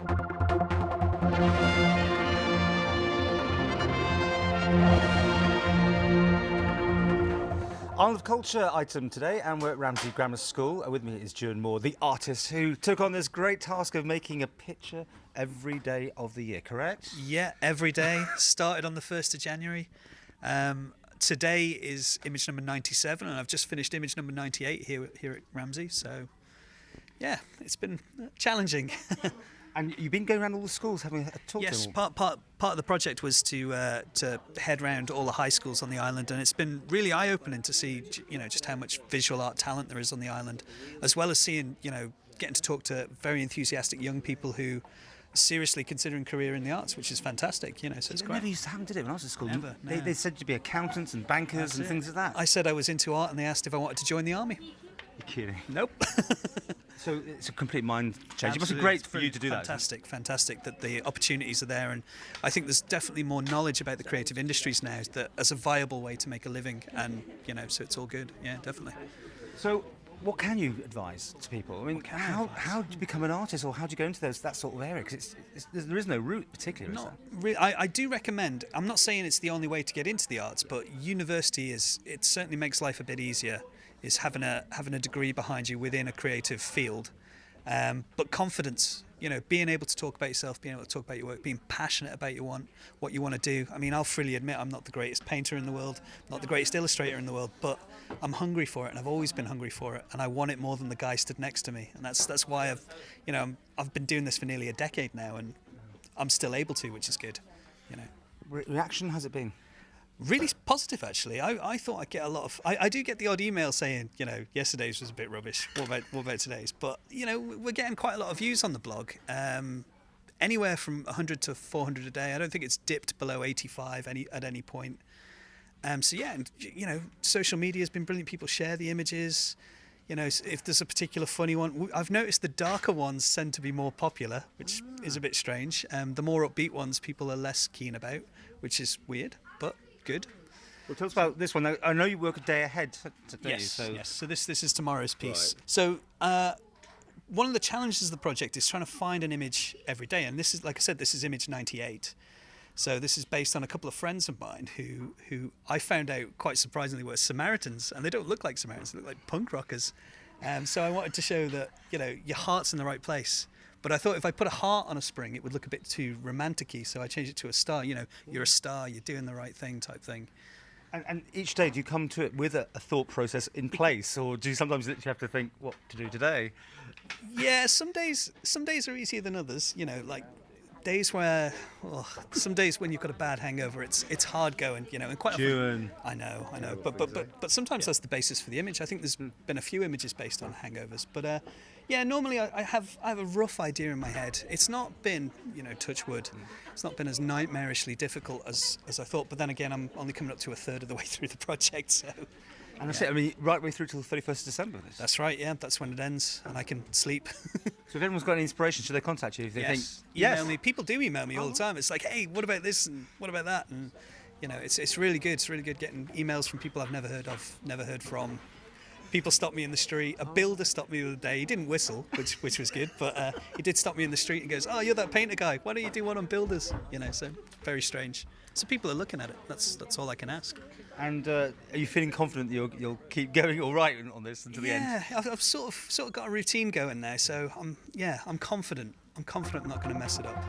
Island of Culture item today, and we're at Ramsey Grammar School. With me is Juan Moore, the artist who took on this great task of making a picture every day of the year, correct? Yeah, every day. Started on the 1st of January. Today is image number 97, and I've just finished image number 98 here at Ramsey. So, yeah, it's been challenging. And you've been going around all the schools having a talk Yes, to them all? part of the project was to head round all the high schools on the island, and it's been really eye-opening to see, just how much visual art talent there is on the island, as well as seeing, getting to talk to very enthusiastic young people who are seriously considering career in the arts, which is fantastic, so it's great. Never used to happen, did it, when I was at school? Never, no. They said to be accountants and bankers and things like that. I said I was into art, and they asked if I wanted to join the army. You're kidding. Nope. So it's a complete mind change. It must be Absolutely. great for you to do Fantastic that the opportunities are there, and I think there's definitely more knowledge about the creative industries now that as a viable way to make a living, and so it's all good. Yeah, definitely. that. So what can you advise to people? I mean, how do you become an artist, or how do you go into that sort of area? Because there is no route particularly. Not really. I do recommend. I'm not saying it's the only way to get into the arts, but university it certainly makes life a bit easier. Is having a degree behind you within a creative field, but confidence. Being able to talk about yourself, being able to talk about your work, being passionate about what you want to do. I mean, I'll freely admit I'm not the greatest painter in the world, not the greatest illustrator in the world, but I'm hungry for it, and I've always been hungry for it, and I want it more than the guy stood next to me, and that's why I've been doing this for nearly a decade now, and I'm still able to, which is good. Reaction has it been? Really positive, actually. I thought I'd get a lot of... I do get the odd email saying, yesterday's was a bit rubbish. What about today's? But, we're getting quite a lot of views on the blog. Anywhere from 100 to 400 a day. I don't think it's dipped below 85 at any point. So, yeah, and, social media has been brilliant. People share the images. If there's a particular funny one... I've noticed the darker ones tend to be more popular, which is a bit strange. The more upbeat ones people are less keen about, which is weird, but... good. Well, tell us about this one. I know you work a day ahead, don't you? Yes. So this is tomorrow's piece. Right. So one of the challenges of the project is trying to find an image every day, and this is, like I said, this is image 98. So this is based on a couple of friends of mine who I found out quite surprisingly were Samaritans, and they don't look like Samaritans; they look like punk rockers. So I wanted to show that your heart's in the right place. But I thought if I put a heart on a spring, it would look a bit too romantic-y, so I changed it to a star. You're a star, you're doing the right thing type thing. And each day, do you come to it with a thought process in place, or do you sometimes literally have to think what to do today? Yeah, some days are easier than others. Like days where, some days when you've got a bad hangover, it's hard going. And quite often, I know. But sometimes that's the basis for the image. I think there's been a few images based on hangovers, but. Yeah, normally I have a rough idea in my head. It's not been, touch wood, it's not been as nightmarishly difficult as I thought. But then again, I'm only coming up to a third of the way through the project, so. And that's it. I mean, right way through till the 31st of December. That's right. Yeah, that's when it ends, and I can sleep. So if anyone's got any inspiration, should they contact you if they think? Email me. People do email me all the time. It's like, hey, what about this and what about that? And it's really good. It's really good getting emails from people I've never heard of, never heard from. People stopped me in the street. A builder stopped me the other day. He didn't whistle, which was good, but he did stop me in the street and goes, "Oh, you're that painter guy. Why don't you do one on builders?" So very strange. So people are looking at it. That's all I can ask. And are you feeling confident that you'll keep going all right on this until the end? Yeah, I've sort of got a routine going now, so I'm confident. I'm confident I'm not going to mess it up.